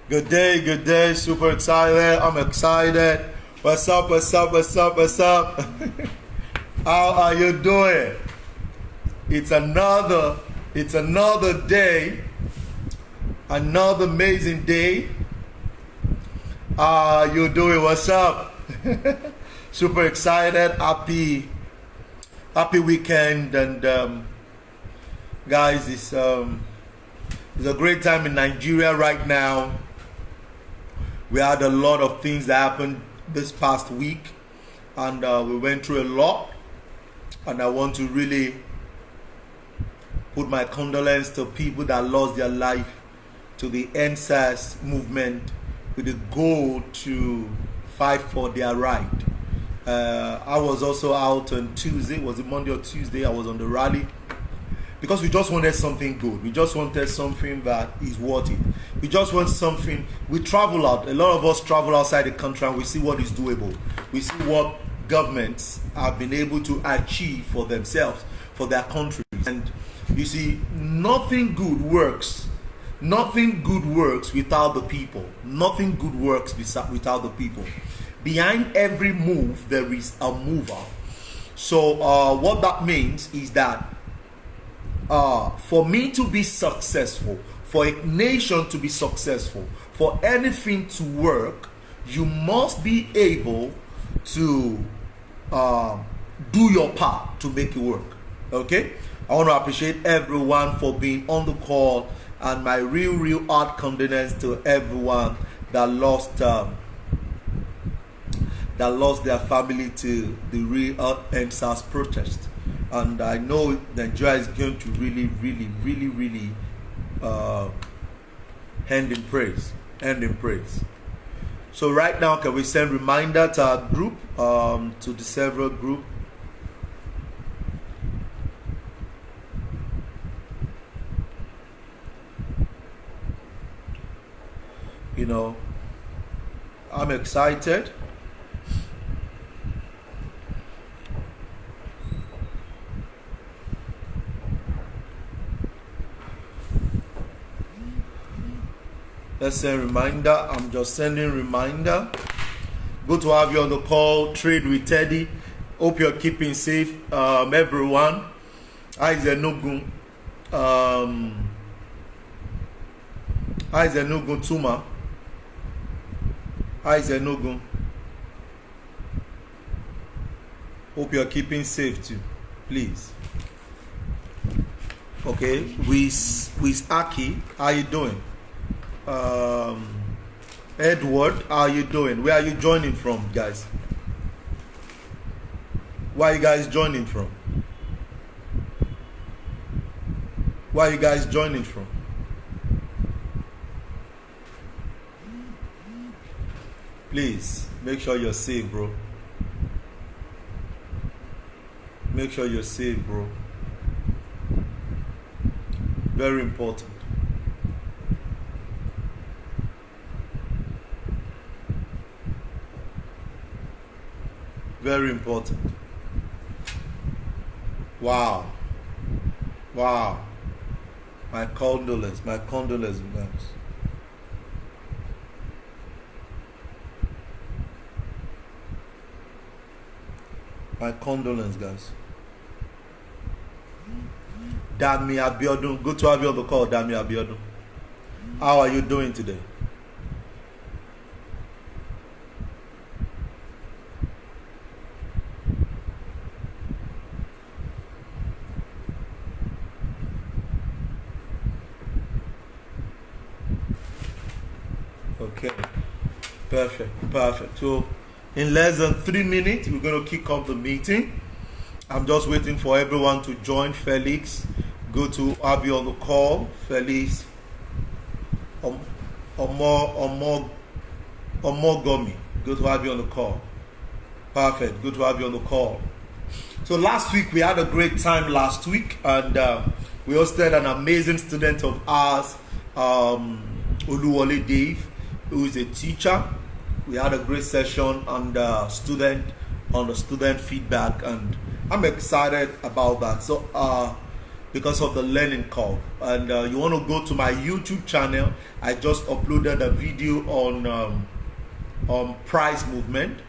Good day, super excited. I'm excited. What's up, what's up, what's up, what's up? How are you doing? It's another day, another amazing day. How are you doing? What's up? Super excited, happy weekend, and guys, it's a great time in Nigeria right now. We had a lot of things that happened this past week, and we went through a lot, and I want to really put my condolence to people that lost their life to the NSAS movement with the goal to fight for their right. I was also out on Tuesday. Was it Monday or Tuesday? I was on the rally because we just wanted something good. We just wanted something that is worth it. We just want something. We travel out. A lot of us travel outside the country and we see what is doable. We see what governments have been able to achieve for themselves, for their countries. And you see, nothing good works. Nothing good works without the people. Nothing good works without the people. Behind every move, there is a mover. So what that means is that for me to be successful, for a nation to be successful, for anything to work, you must be able to do your part to make it work. Okay? I want to appreciate everyone for being on the call, and my real heart condolence to everyone that lost their family to the real NSAS protest. And I know Nigeria is going to really end in praise. So right now, can we send reminder to our group, to the several group? You know, I'm excited. Let's send reminder. I'm just sending reminder. Good to have you on the call. Trade with Teddy. Hope you're keeping safe, everyone. Hi Zenugun. Hi Zenugun Tuma. Hi Zenugun. Hope you're keeping safe too. Please. Okay. With Aki, how you doing? Edward, how are you doing? Where are you joining from, guys? Where are you guys joining from? Where are you guys joining from? Please make sure you're safe, bro. Make sure you're safe, bro. Very important. Very important. Wow. My condolence, guys. My condolence, guys. Dami Abiodun, good to have you on the call, Dami Abiodun. How are you doing today? Okay, perfect. So in less than 3 minutes, we're going to kick off the meeting. I'm just waiting for everyone to join. Felix, good to have you on the call. Felix Omogomi, good to have you on the call. Perfect, good to have you on the call. So last week, we had a great time last week, and we hosted an amazing student of ours, Owolabi Dave, who is a teacher. We had a great session on the student feedback, and I'm excited about that. So because of the learning curve. And you want to go to my YouTube channel. I just uploaded a video on price movement,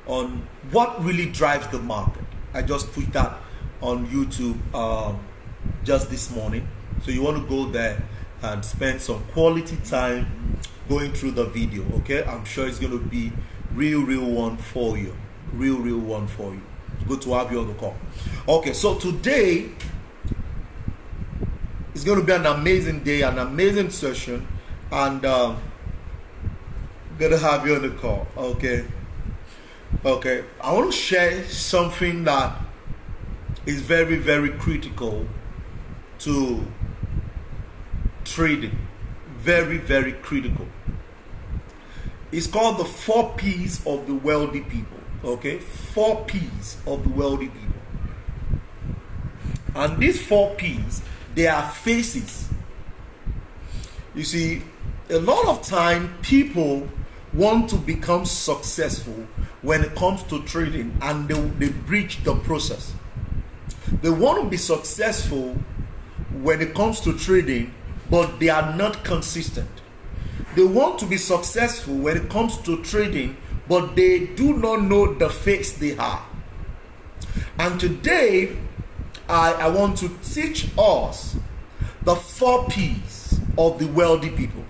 on what really drives the market. I just put that on YouTube just this morning. So you want to go there and spend some quality time going through the video. Okay, I'm sure it's going to be real one for you. Real one for you. Good to have you on the call. Okay, so today it's going to be an amazing day, an amazing session, and going to have you on the call. Okay, I want to share something that is very critical to trading. Very critical. It's called the 4 P's of the wealthy people. Okay, 4 P's of the wealthy people. And these 4 P's, they are phases. You see, a lot of time people want to become successful when it comes to trading, and they breach the process. They want to be successful when it comes to trading, but they are not consistent. They want to be successful when it comes to trading, but they do not know the phase they are. And today, I want to teach us the 4 P's of the wealthy people.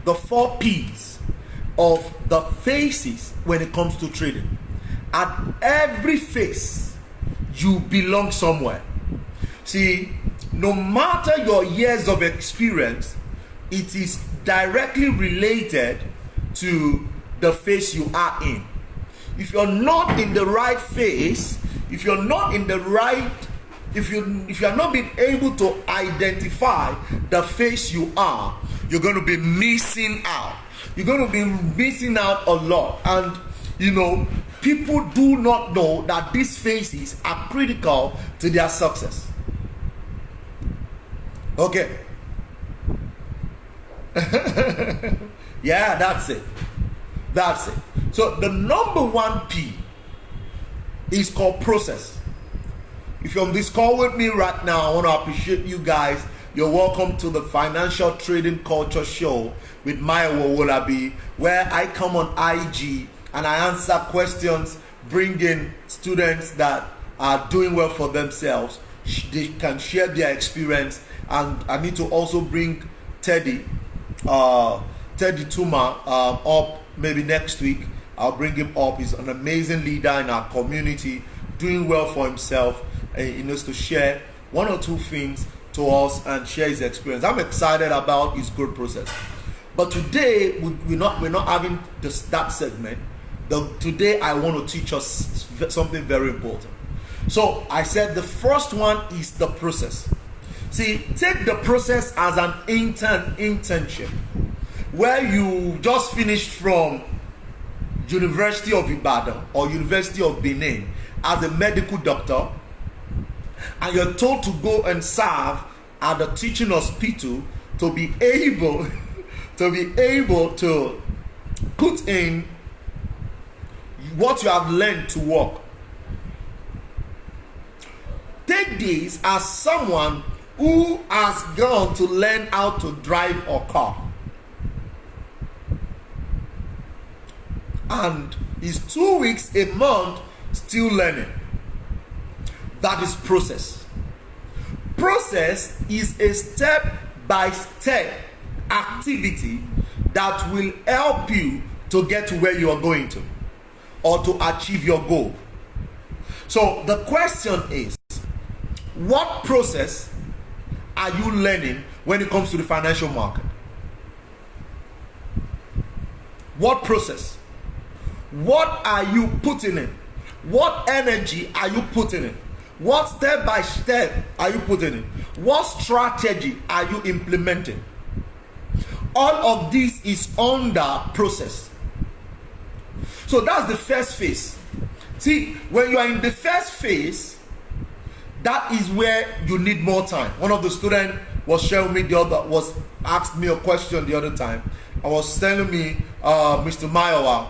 The 4 P's of the phases when it comes to trading. At every phase, you belong somewhere. See, no matter your years of experience, it is directly related to the phase you are in. If you're not in the right phase, if you're not in the right, if you are not being able to identify the phase you are, you're going to be missing out. You're going to be missing out a lot. And you know, people do not know that these phases are critical to their success. Okay. Yeah, that's it. So the number 1 P is called process. If you're on this call with me right now, I want to appreciate you guys. You're welcome to the Financial Trading Culture Show with Mayowa Owolabi, where I come on IG and I answer questions, bring in students that are doing well for themselves. They can share their experience, and I need to also bring Teddy Tuma up maybe next week. I'll bring him up. He's an amazing leader in our community, doing well for himself. He knows to share 1 or 2 things to us and share his experience. I'm excited about his growth process. But today we're not having that segment. Today I want to teach us something very important. So I said the first one is the process. See, take the process as an internship, where you just finished from University of Ibadan or University of Benin as a medical doctor, and you're told to go and serve at the teaching hospital to be able to put in what you have learned to work. Take this as someone who has gone to learn how to drive a car, and is 2 weeks, a month still learning. That is process. Process is a step-by-step activity that will help you to get to where you are going to, or to achieve your goal. So the question is, what process are you learning when it comes to the financial market? What process? What are you putting in? What energy are you putting in? What step by step are you putting in? What strategy are you implementing? All of this is under process. So that's the first phase. See, when you are in the first phase, that is where you need more time. One of the students was sharing me asked me a question the other time. I was telling me, Mr. Mayowa,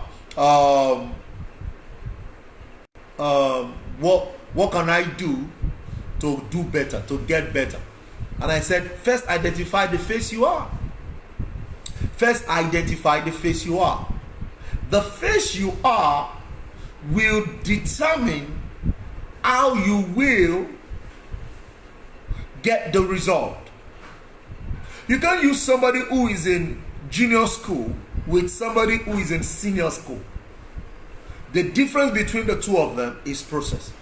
what can I do to do better, to get better. And I said, first identify the face you are. First identify the face you are. The face you are will determine how you will get the result. You can't use somebody who is in junior school with somebody who is in senior school. The difference between the two of them is process.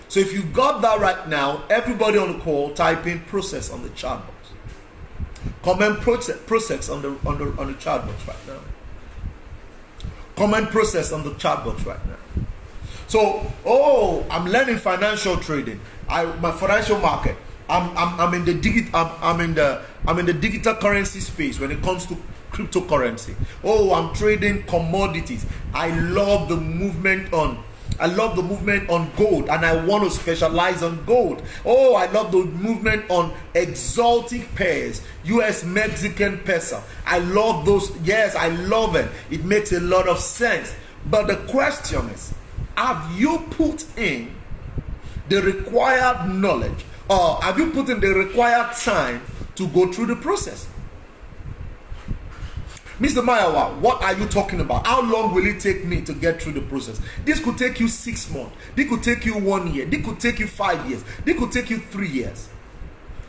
So if you got that right now, everybody on the call, type in process on the chat box. Comment process on the chat box right now. Comment process on the chat box right now. So, I'm learning financial trading. My financial market. I'm in the digital currency space when it comes to cryptocurrency. I'm trading commodities. I love the movement on gold, and I want to specialize on gold. I love the movement on exotic pairs, US Mexican peso. I love those. Yes, I love it. It makes a lot of sense. But the question is, have you put in the required knowledge, or have you put in the required time to go through the process? Mr. Mayowa, what are you talking about? How long will it take me to get through the process? This could take you 6 months. This could take you 1 year. This could take you 5 years. This could take you 3 years.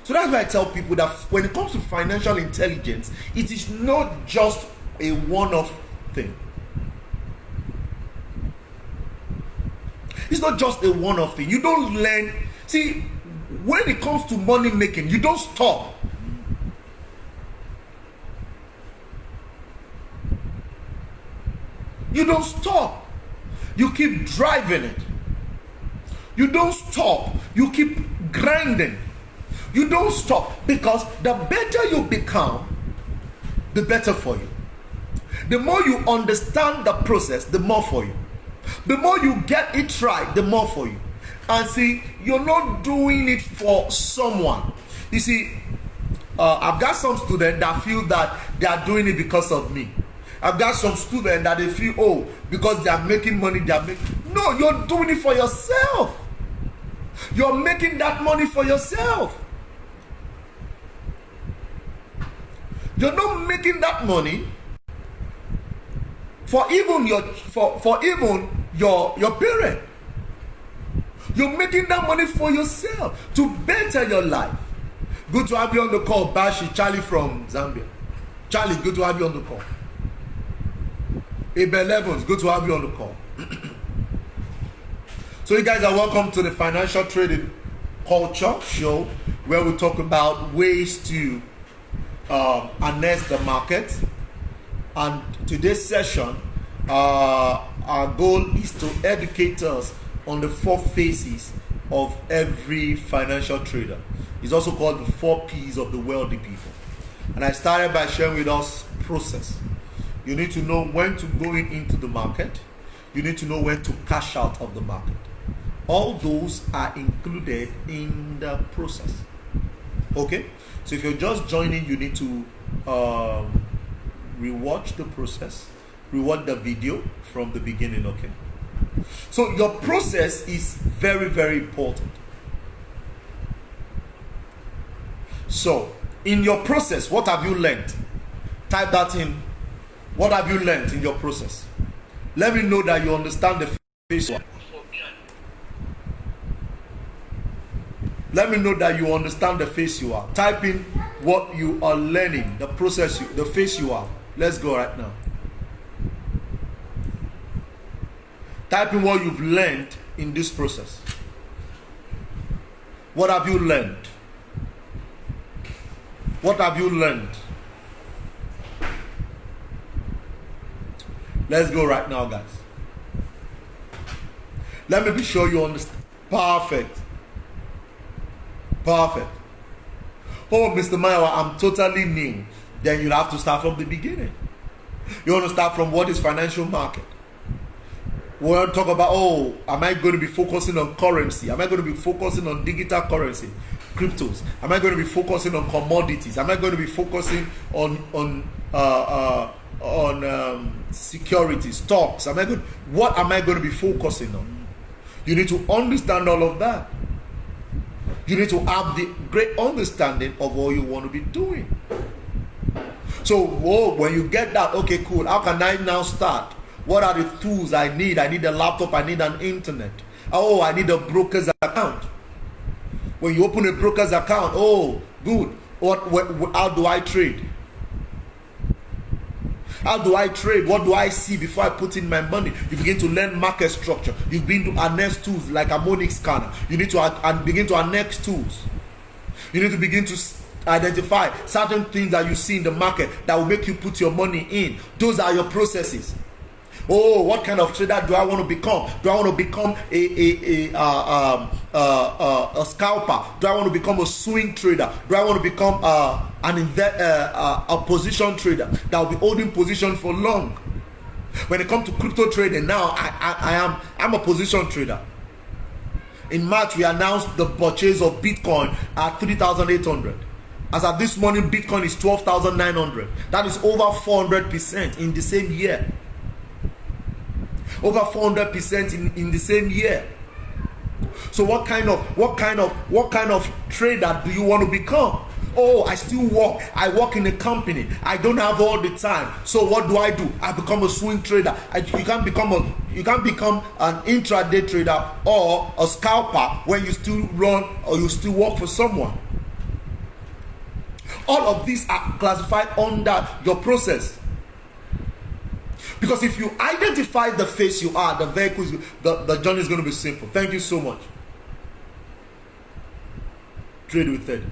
So that's why I tell people that when it comes to financial intelligence, it is not just a one-off thing. It's not just a one-off thing. You don't learn. See, when it comes to money making, you don't stop. You don't stop. You keep driving it. You don't stop. You keep grinding. You don't stop, because the better you become, the better for you. The more you understand the process, the more for you. The more you get it right, the more for you. And see, you're not doing it for someone. You see, I've got some students that feel that they are doing it because of me. I've got some students that they feel, because they are making money, No, you're doing it for yourself. You're making that money for yourself. You're not making that money for even your parent. You're making that money for yourself to better your life. Good to have you on the call, Bashi, Charlie from Zambia. Charlie, good to have you on the call. Ep15, good to have you on the call. So you guys are welcome to the Financial Trading Culture Show, where we talk about ways to harness the market. And today's session, our goal is to educate us on the 4 phases of every financial trader. It's also called the 4 P's of the wealthy people. And I started by sharing with us process. You need to know when to go into the market. You need to know when to cash out of the market. All those are included in the process. Okay? So if you're just joining, you need to rewatch the process. Rewatch the video from the beginning, okay? So your process is very, very important. So, in your process, what have you learned? Type that in. What have you learned in your process? Let me know that you understand the face you are. Let me know that you understand the face you are. Type in what you are learning, the process, the face you are. Let's go right now. Type in what you've learned in this process. What have you learned? What have you learned? Let's go right now, guys. Let me be sure you understand. Perfect. Perfect. Oh, Mr. Mayowa, I'm totally new. Then you'll have to start from the beginning. You want to start from what is financial market. We want to talk about, am I going to be focusing on currency? Am I going to be focusing on digital currency, cryptos? Am I going to be focusing on commodities? Am I going to be focusing on security, stocks? What am I going to be focusing on? You need to understand all of that. You need to have the great understanding of what you want to be doing. So when you get that, okay, cool, how can I now start? What are the tools I need? I need a laptop, I need an internet. Oh, I need a broker's account. When you open a broker's account, oh, good. How do I trade? How do I trade? What do I see before I put in my money? You begin to learn market structure. You begin to annex tools like a Harmonic scanner. You need to begin to annex tools. You need to begin to identify certain things that you see in the market that will make you put your money in. Those are your processes. Oh, what kind of trader do I want to become? Do I want to become a scalper? Do I want to become a swing trader? Do I want to become a position trader that will be holding position for long? When it comes to crypto trading, now I'm a position trader. In March, we announced the purchase of Bitcoin at 3,800. As of this morning, Bitcoin is 12,900. That is over 400% in the same year. Over 400% in the same year. So what kind of trader do you want to become? Oh, I still work. I work in a company. I don't have all the time. So what do? I become a swing trader. You can't become an intraday trader or a scalper when you still run or you still work for someone. All of these are classified under your process. Because if you identify the face you are, the vehicles, the journey is going to be simple. Thank you so much. Trade with it.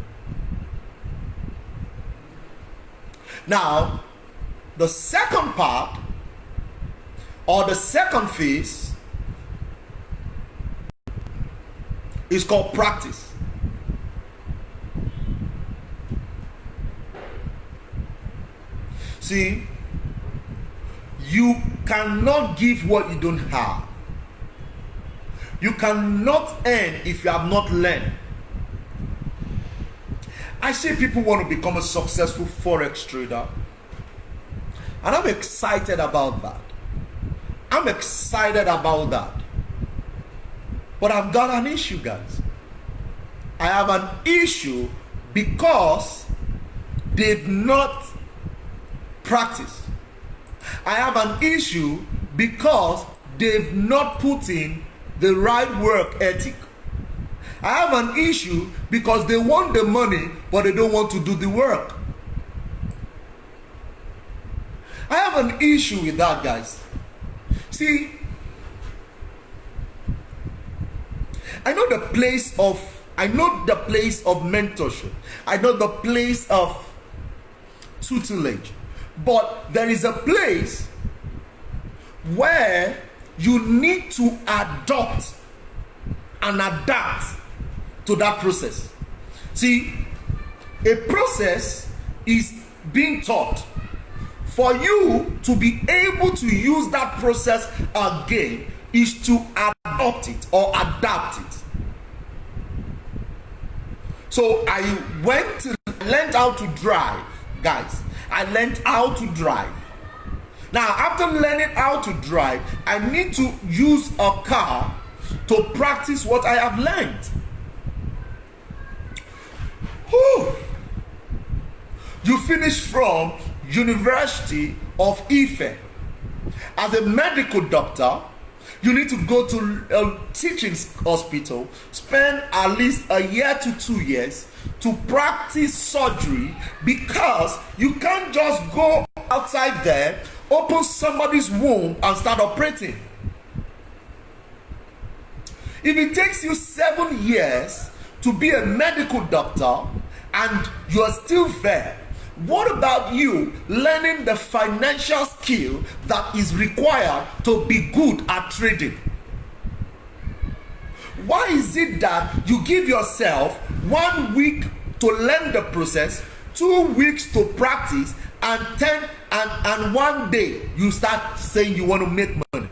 Now, the second part, or the second phase, is called practice. See, you cannot give what you don't have. You cannot earn if you have not learned. I see people want to become a successful forex trader, and I'm excited about that. I'm excited about that. But I've got an issue, guys. I have an issue because they've not practiced. I have an issue because they've not put in the right work ethic. I have an issue because they want the money, but they don't want to do the work. I have an issue with that, guys. See, I know the place of mentorship. I know the place of tutelage. But there is a place where you need to adopt and adapt to that process. See, a process is being taught. For you to be able to use that process again is to adopt it or adapt it. So I learned how to drive, guys. I learned how to drive. Now, after learning how to drive, I need to use a car to practice what I have learned. Whew. You finish from University of Ife. As a medical doctor, you need to go to a teaching hospital, spend at least a year to 2 years to practice surgery, because you can't just go outside there, open somebody's womb and start operating. If it takes you 7 years to be a medical doctor and you're still there, what about you learning the financial skill that is required to be good at trading? Why is it that you give yourself 1 week to learn the process, 2 weeks to practice, and 1 day you start saying you want to make money?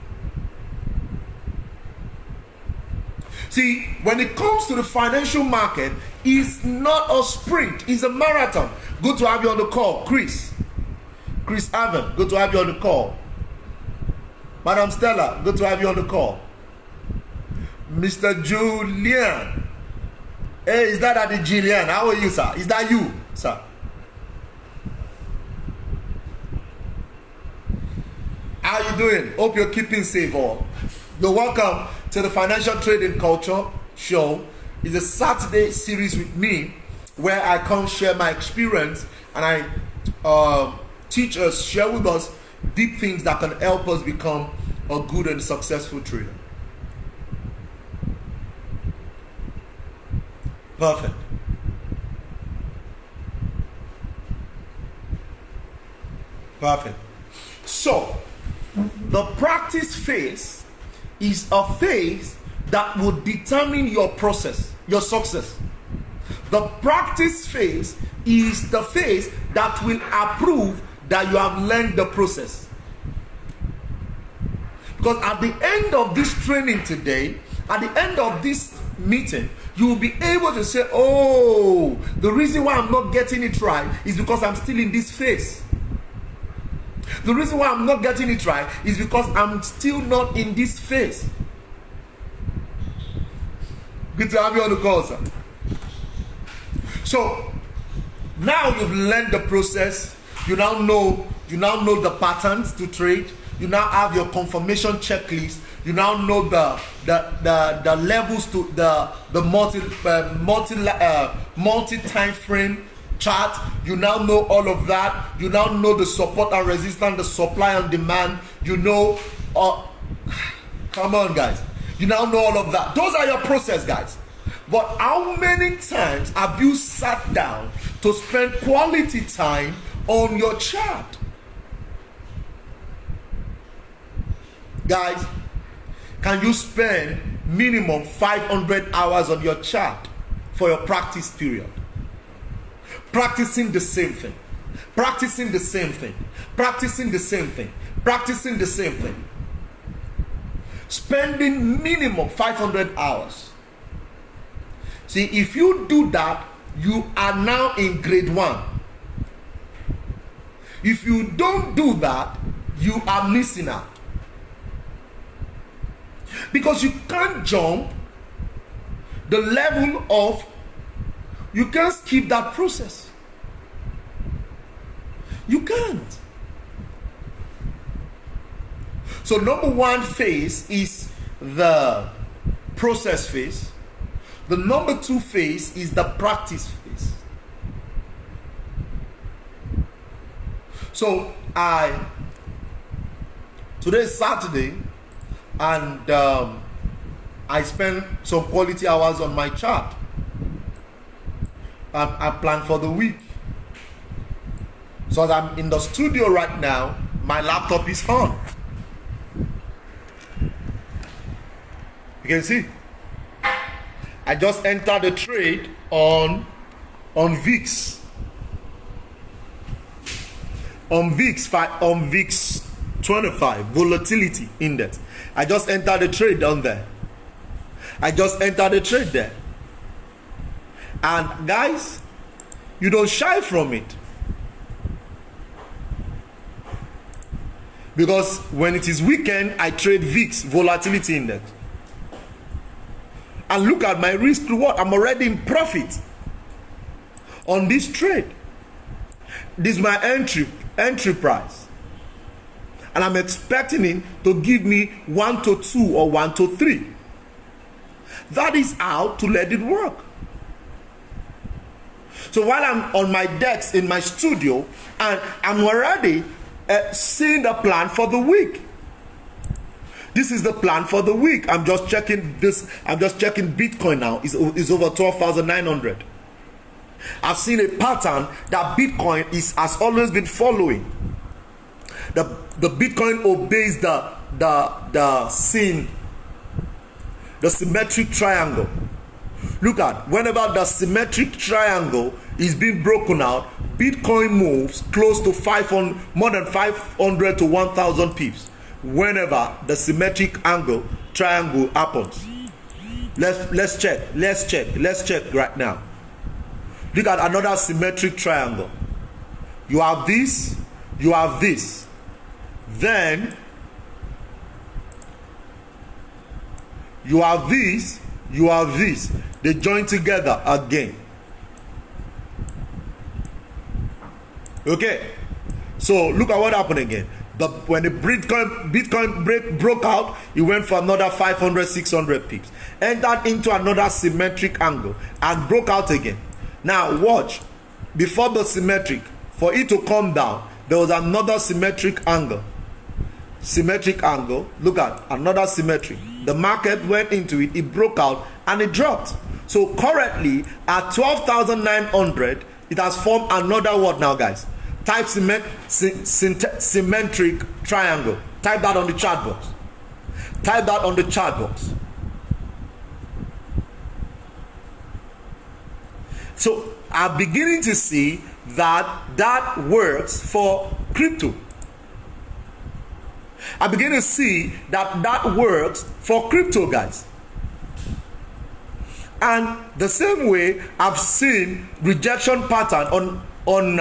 See, when it comes to the financial market, it's not a sprint, it's a marathon. Good to have you on the call, Chris Avan, good to have you on the call. Madam Stella, good to have you on the call. Mr. Julian, Hey, is that Adi Jillian? How are you, sir? Is that you, sir? How you doing? Hope you're keeping safe all. You're welcome to the Financial Trading Culture Show. It's a Saturday series with me where I come share my experience and I teach us, share with us deep things that can help us become a good and successful trader. Perfect. Perfect. So, the practice phase is a phase that will determine your process, your success. The practice phase is the phase that will approve that you have learned the process. Because at the end of this training today, at the end of this meeting, you will be able to say, oh, the reason why I'm not getting it right is because I'm still in this phase. The reason why I'm not getting it right is because I'm still not in this phase. Good to have you on the call, sir. So now you've learned the process. You now know the patterns to trade. You now have your confirmation checklist. You now know the levels to the multi time frame chart. You now know all of that. You now know the support and resistance, the supply and demand. You know, come on, guys. You now know all of that. Those are your process, guys. But how many times have you sat down to spend quality time on your chart? Guys, can you spend minimum 500 hours on your chart for your practice period? Practicing the same thing. Practicing the same thing. Practicing the same thing. Practicing the same thing. Spending minimum 500 hours. See, if you do that, you are now in grade 1. If you don't do that, you are missing out. Because you can't jump the level of, you can't skip that process. You can't. So number 1 phase is the process phase. The number 2 phase is the practice phase. So today is Saturday, and I spent some quality hours on my chart. I plan for the week. So as I'm in the studio right now, my laptop is on. You can see. I just entered a trade on VIX. On VIX 25 volatility index. I just entered a trade on there. And guys, you don't shy from it. Because when it is weekend, I trade VIX volatility index. And look at my risk reward. I'm already in profit on this trade. This is my entry price. And I'm expecting it to give me 1 to 2 or 1 to 3. That is how to let it work. So while I'm on my desk in my studio, and I'm already seeing the plan for the week. This is the plan for the week. I'm just checking this. I'm just checking Bitcoin now. It's over 12,900. I've seen a pattern that Bitcoin has always been following. The Bitcoin obeys the symmetric triangle. Look at, whenever the symmetric triangle is being broken out, Bitcoin moves close to more than 500 to 1,000 pips. Whenever the symmetric triangle happens. Let's check right now. Look at another symmetric triangle. You have this, you have this. Then you have this, you have this. They join together again. Okay, so look at what happened again. When the Bitcoin break broke out, it went for another 500, 600 pips, entered into another symmetric angle and broke out again. Now watch, before the symmetric, for it to come down, there was another symmetric angle. Look at another symmetric. The market went into it, it broke out and it dropped. So currently at 12,900, it has formed another what now, guys? Type symmetric triangle. Type that on the chat box. Type that on the chat box. So I'm beginning to see that works for crypto. I begin to see that works for crypto, guys. And the same way I've seen rejection pattern on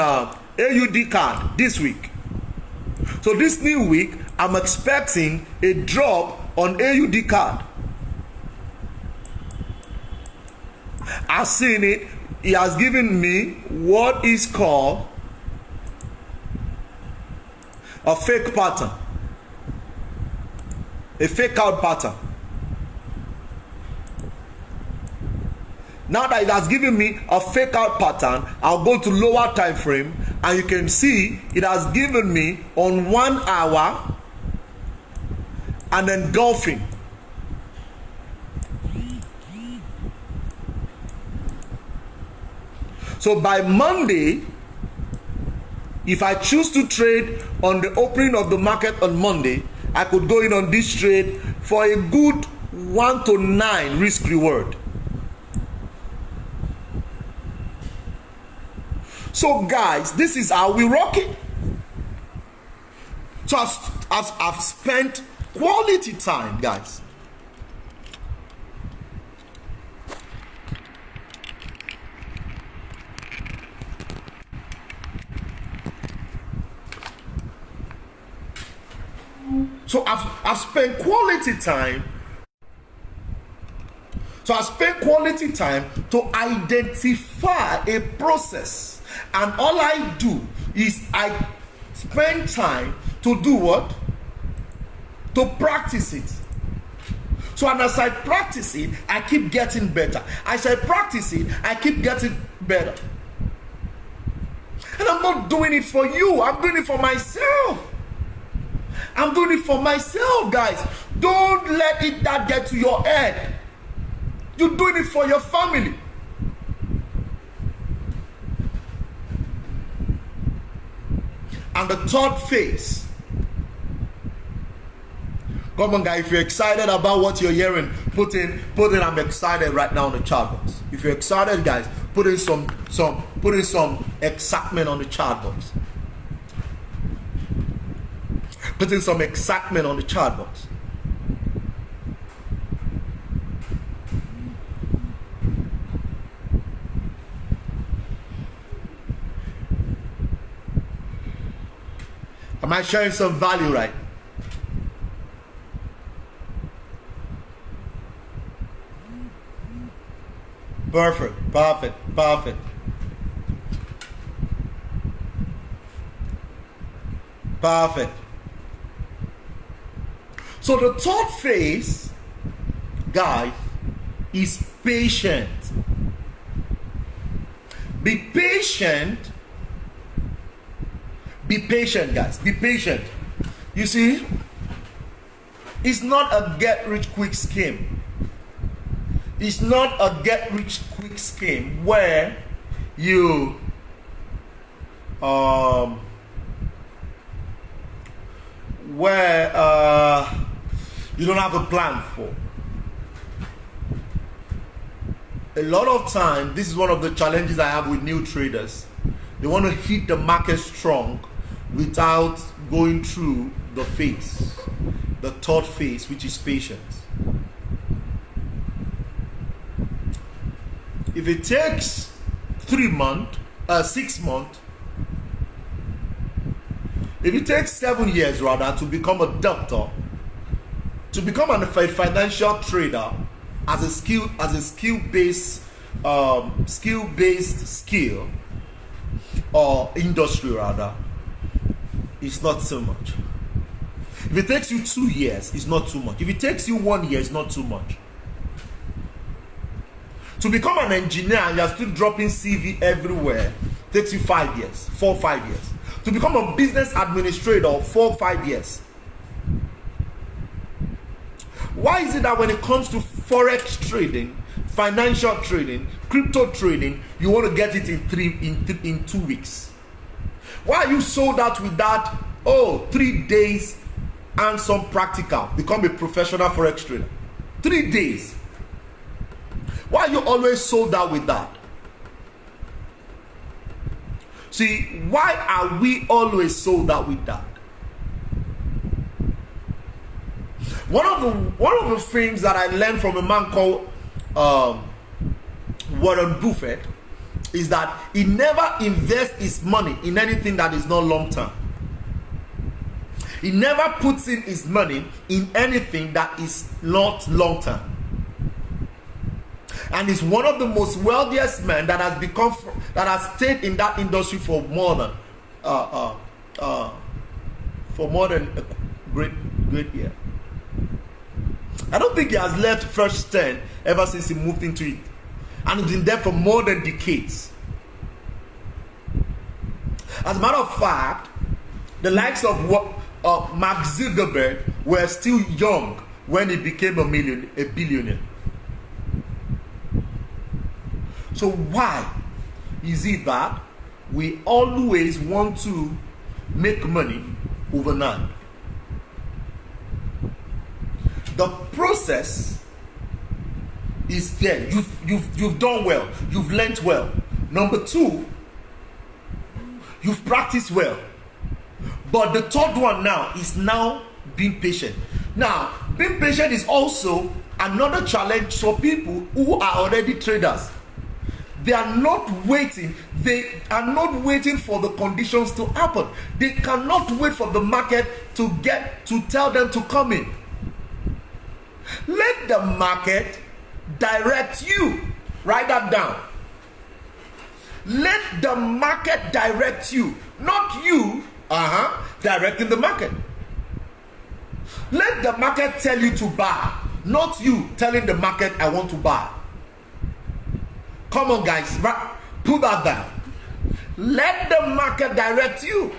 AUD card this week. So this new week, I'm expecting a drop on AUD card. I've seen it. He has given me what is called a fake pattern. A fake out pattern. Now that it has given me a fake out pattern, I'll go to lower time frame and you can see it has given me on 1 hour and engulfing. So by Monday, if I choose to trade on the opening of the market on Monday, I could go in on this trade for a good 1 to 9 risk reward. So guys, this is how we rock it. So I've spent quality time, guys. So I've spent quality time. So I spent quality time to identify a process. And all I do is I spend time to do what? To practice it. So and as I practice it, I keep getting better. As I practice it, I keep getting better. And I'm not doing it for you. I'm doing it for myself. I'm doing it for myself, guys. Don't let that get to your head. You're doing it for your family. And the third phase. Come on, guys. If you're excited about what you're hearing, put in I'm excited right now on the chat box. If you're excited, guys, put in some excitement on the chat box. Put in some excitement on the chat box. Am I sharing some value, right? Perfect. So the third phase, guys, is patient. Be patient. Be patient, guys. Be patient. You see, it's not a get-rich-quick scheme. It's not a get-rich-quick scheme where you you don't have a plan for. A lot of time, this is one of the challenges I have with new traders. They want to hit the market strong without going through the phase, the third phase, which is patience. If it takes 6 months, if it takes 7 years rather to become a doctor, to become a financial trader, as a skill-based skill or industry rather, it's not so much. If it takes you 2 years, it's not too much. If it takes you 1 year, it's not too much. To become an engineer and you're still dropping CV everywhere takes you 5 years, 4 5 years. To become a business administrator, 4 5 years. Why is it that when it comes to forex trading, financial trading, crypto trading, you want to get it in 2 weeks? Why are you sold out with that? 3 days and some practical, become a professional forex trader. 3 days. Why are you always sold out with that? See, why are we always sold out with that? One of the things that I learned from a man called Warren Buffett is that he never invests his money in anything that is not long term. He never puts in his money in anything that is not long term. And he's one of the most wealthiest men that has stayed in that industry for more than a great year. I don't think he has left First 10 ever since he moved into it, and he's been there for more than decades. As a matter of fact, the likes of Mark Zuckerberg were still young when he became a billionaire. So why is it that we always want to make money overnight? The process is there. You've done well. You've learned well. Number 2, you've practiced well. But the third one now is being patient. Now, being patient is also another challenge for people who are already traders. They are not waiting. They are not waiting for the conditions to happen. They cannot wait for the market to tell them to come in. Let the market direct you. Write that down. Let the market direct you, not you directing the market. Let the market tell you to buy, not you telling the market I want to buy. Come on, guys, put that down. Let the market direct you.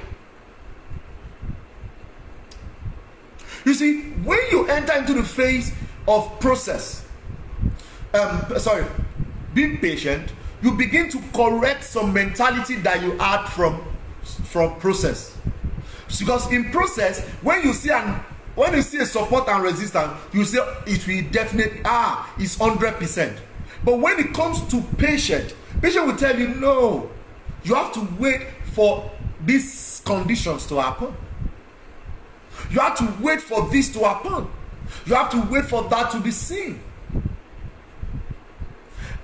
You see, when you enter into the phase of being patient, you begin to correct some mentality that you had from process. Because in process, when you see a support and resistance, you say it will definitely it's 100%. But when it comes to patient will tell you no, you have to wait for these conditions to happen. You have to wait for this to happen. You have to wait for that to be seen.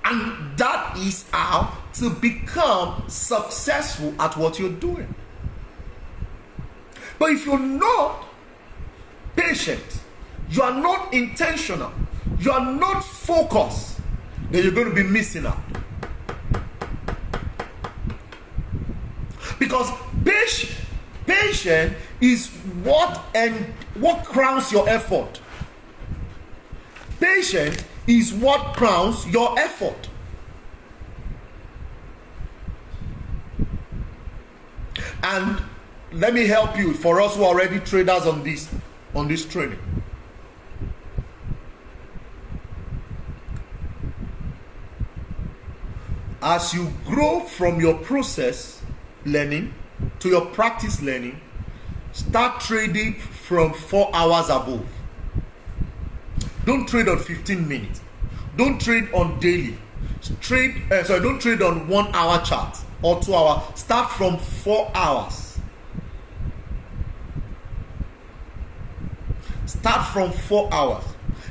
And that is how to become successful at what you're doing. But if you're not patient, you are not intentional, you are not focused, then you're going to be missing out. Because patience is what crowns your effort. Patience is what crowns your effort. And let me help you, for us who are already traders on this training. As you grow from your process learning to your practice learning, start trading from 4 hours above. Don't trade on 15 minutes. Don't trade on daily. Don't trade on 1 hour chart or 2 hours. Start from 4 hours. Start from 4 hours.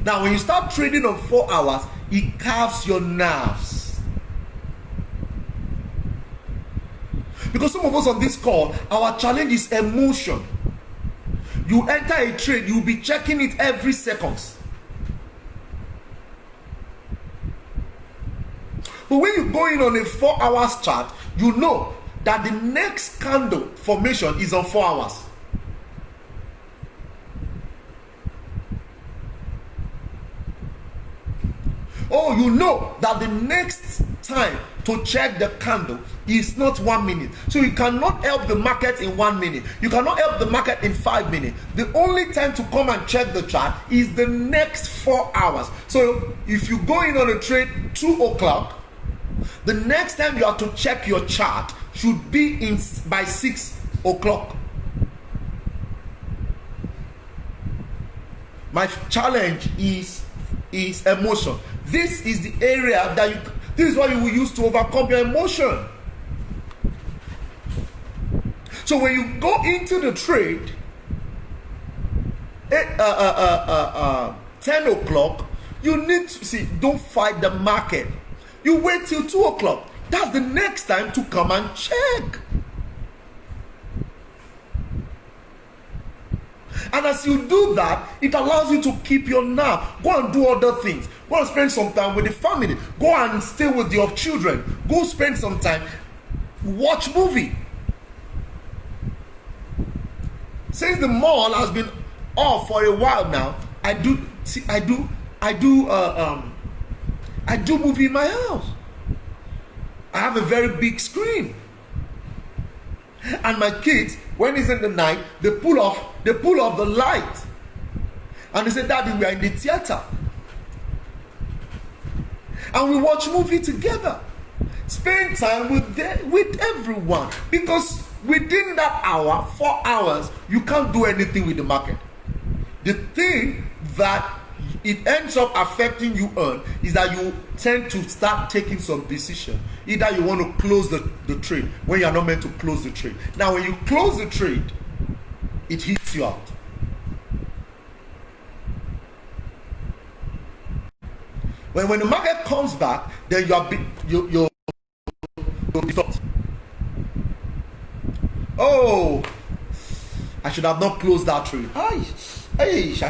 Now, when you start trading on 4 hours, it calms your nerves. Because some of us on this call, our challenge is emotion. You enter a trade, you'll be checking it every second. But when you go in on a 4 hours chart, you know that the next candle formation is on 4 hours. Oh, you know that the next time to check the candle is not 1 minute. So you cannot help the market in 1 minute. You cannot help the market in 5 minutes. The only time to come and check the chart is the next 4 hours. So if you go in on a trade 2 o'clock, the next time you have to check your chart should be in by 6 o'clock. My challenge is emotion. This is the area that this is what you will use to overcome your emotion. So when you go into the trade 10 o'clock, you need to see, don't fight the market. You wait till 2 o'clock. That's the next time to come and check. And as you do that, it allows you to keep your nerve. Go and do other things. Go and spend some time with the family. Go and stay with your children. Go spend some time. Watch movie. Since the mall has been off for a while now, I do movie in my house. I have a very big screen. And my kids, when it's in the night, they pull off the light. And they say, Daddy, we are in the theater. And we watch movie together. Spend time with everyone. Because within that hour, 4 hours, you can't do anything with the market. The thing that it ends up affecting you is that you tend to start taking some decision. Either you want to close the trade when you are not meant to close the trade. Now when you close the trade, it hits you out. When the market comes back, then you'll be stopped. Oh, I should have not closed that trade. I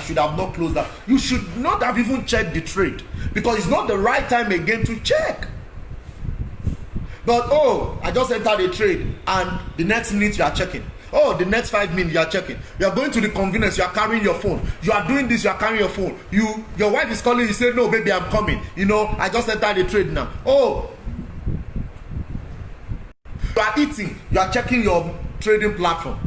should have not closed that. You should not have even checked the trade, because it's not the right time again to check. But oh, I just entered a trade, and the next minute you are checking. Oh, the next 5 minutes you are checking. You are going to the convenience, you are carrying your phone. You are doing this, you are carrying your phone. Your wife is calling you, say, no baby, I'm coming. I just entered a trade now. Oh, you are eating, you are checking your trading platform.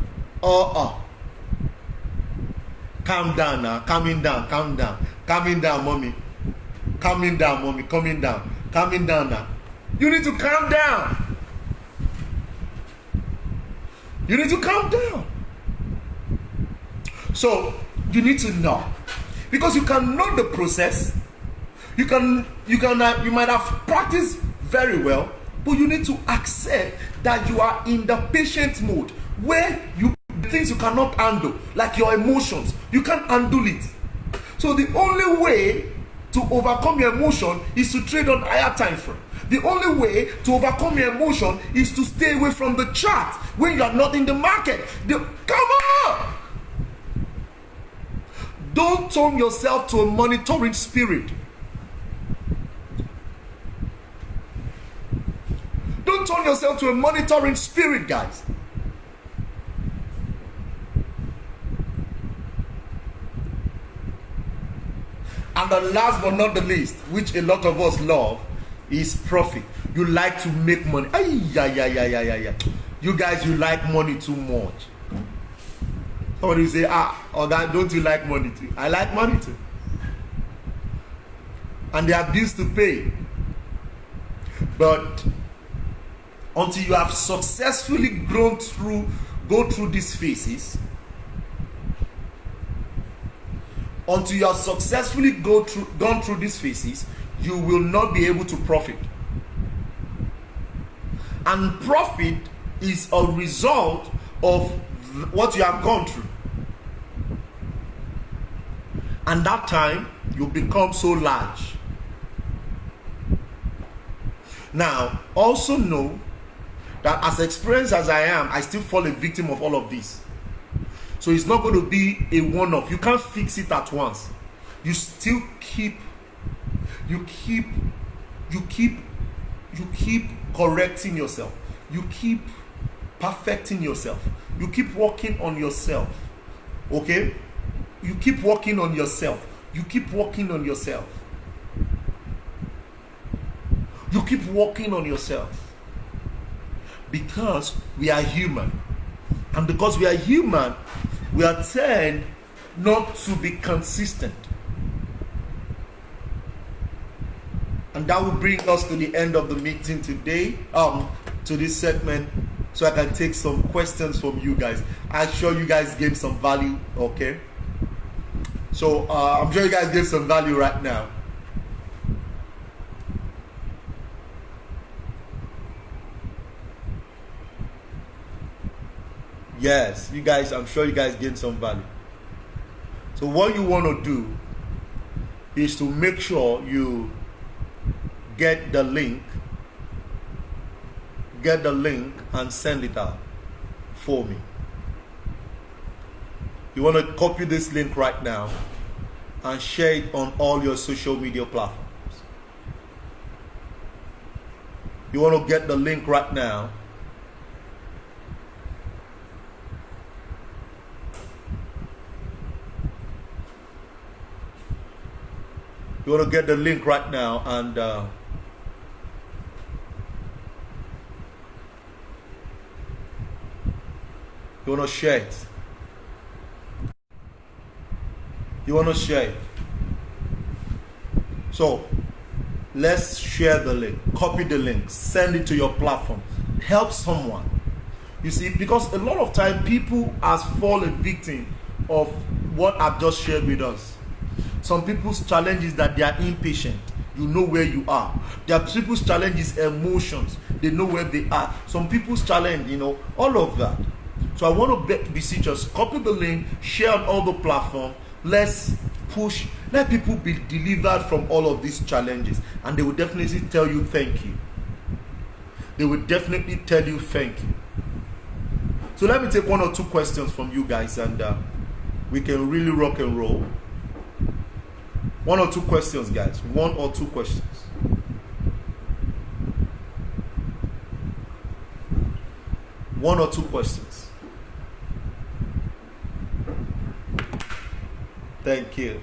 Calm down now, calming down, mommy. Calming down, mommy, calming down now. You need to calm down. You need to calm down. So you need to know, because you can know the process. You might have practiced very well, but you need to accept that you are in the patient mode where the things you cannot handle, like your emotions, you can't handle it. So the only way to overcome your emotion is to trade on higher time frame. The only way to overcome your emotion is to stay away from the chart when you are not in the market. Come on! Don't turn yourself to a monitoring spirit. Don't turn yourself to a monitoring spirit, guys. And the last but not the least, which a lot of us love, is profit. You like to make money. You guys, you like money too much. Somebody will say, God, don't you like money too? I like money too. And they have bills to pay. But until you have successfully go through these phases, until you have successfully gone through these phases, you will not be able to profit. And profit is a result of what you have gone through. And that time, you become so large. Now, also know that as experienced as I am, I still fall a victim of all of this. So it's not going to be a one-off. You can't fix it at once. You still keep you keep correcting yourself, you keep perfecting yourself, you keep working on yourself. Okay, you keep working on yourself, you keep working on yourself, you keep working on yourself, because we are human, and because we are human, we are tend not to be consistent. And that will bring us to the end of the meeting today, to this segment, so I can take some questions from you guys. I'm sure you guys gained some value. Okay, so I'm sure you guys gained some value right now. Yes, you guys, I'm sure you guys gained some value. So what you want to do is to make sure you get the link and send it out for me. You want to copy this link right now and share it on all your social media platforms. You want to get the link right now You want to get the link right now and you want to share it. You want to share it. So let's share the link, copy the link, send it to your platform, help someone. You see, because a lot of time people has fallen victim of what I've just shared with us. Some people's challenge is that they are impatient. You know where you are. There are people's challenge is emotions. They know where they are. Some people's challenge, all of that. So I want to beseech us, copy the link, share on all the platforms. Let's push. Let people be delivered from all of these challenges, and they will definitely tell you thank you. They will definitely tell you thank you. So let me take one or two questions from you guys, and we can really rock and roll. One or two questions, guys. One or two questions. One or two questions. Thank you.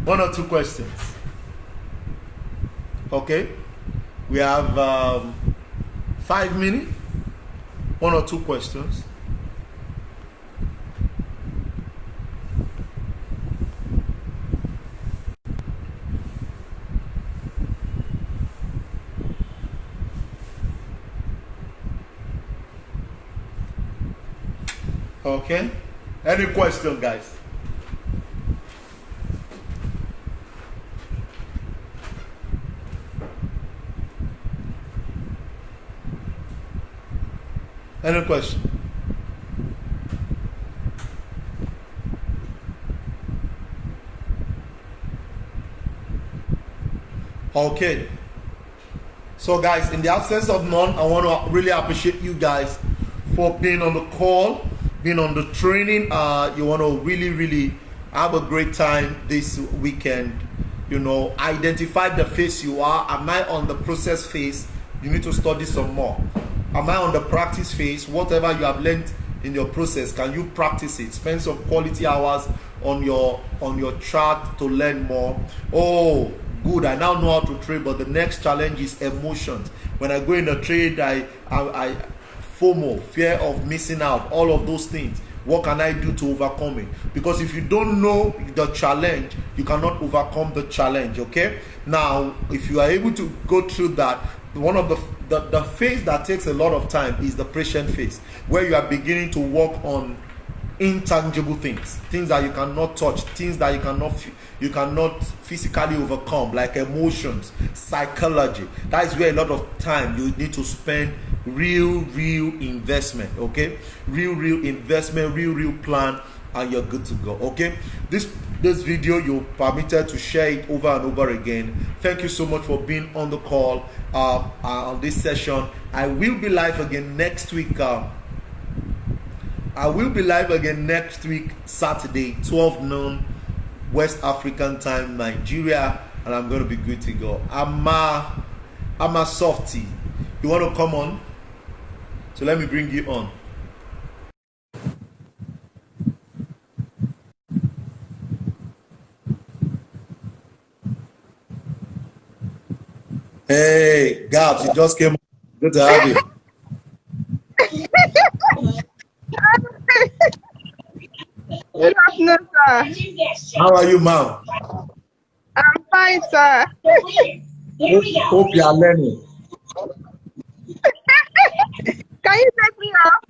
One or two questions. Okay. We have 5 minutes. One or two questions. Okay. Any question, guys? Any question? Okay. So guys, in the absence of none, I want to really appreciate you guys for being on the call, being on the training. You want to really have a great time this weekend. Identify the phase you are. Am I on the process phase? You need to study some more. Am I on the practice phase? Whatever you have learned in your process, can you practice it? Spend some quality hours on your chart to learn more. Oh, good, I now know how to trade, but the next challenge is emotions. When I go in a trade, I FOMO, fear of missing out, all of those things. What can I do to overcome it? Because if you don't know the challenge, you cannot overcome the challenge. Okay, now if you are able to go through that, one of the phase that takes a lot of time is the patient phase, where you are beginning to work on intangible things that you cannot touch, things that you cannot physically overcome, like emotions, psychology. That is where a lot of time you need to spend real investment. Okay, real investment, real plan, and you're good to go. Okay, this video, you're permitted to share it over and over again. Thank you so much for being on the call on this session. I will be live again next week. Saturday, 12 noon West African time, Nigeria. and I'm going to be good to go. I'm a softie. You want to come on? So let me bring you on. Hey, Gabs, you just came. Good to have you. Good afternoon, sir. How are you, ma'am? I'm fine, sir. Hope you are learning. Can you take me off?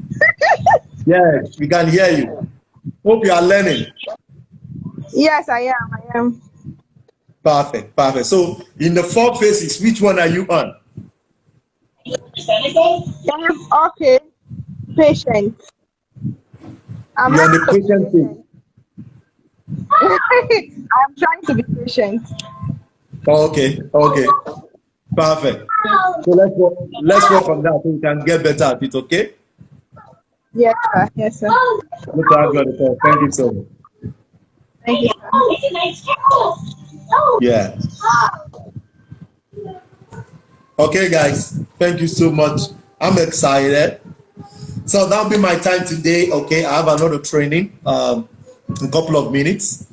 Yes, we can hear you. Hope you are learning. Yes, I am. I am. Perfect, perfect. So, in the 4 phases, which one are you on? Okay. Patient. I'm You're on the learning to patient be phase. patient. I'm trying to be patient. Okay, okay. Perfect. So let's work on that so we can get better at it, okay? Yes, sir. Yes, sir. Good to have you on the call. Thank you so much. Thank you, sir. Yeah. Okay, guys. Thank you so much. I'm excited. So that'll be my time today. Okay, I have another training in a couple of minutes,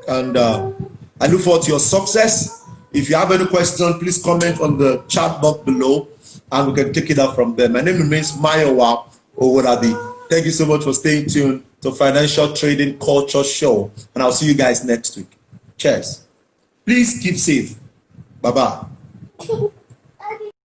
and I look forward to your success. If you have any question, please comment on the chat box below, and we can take it up from there. My name remains Mayowa Owolabi. Thank you so much for staying tuned to Financial Trading Culture Show, and I'll see you guys next week. Cheers. Please keep safe. Bye bye.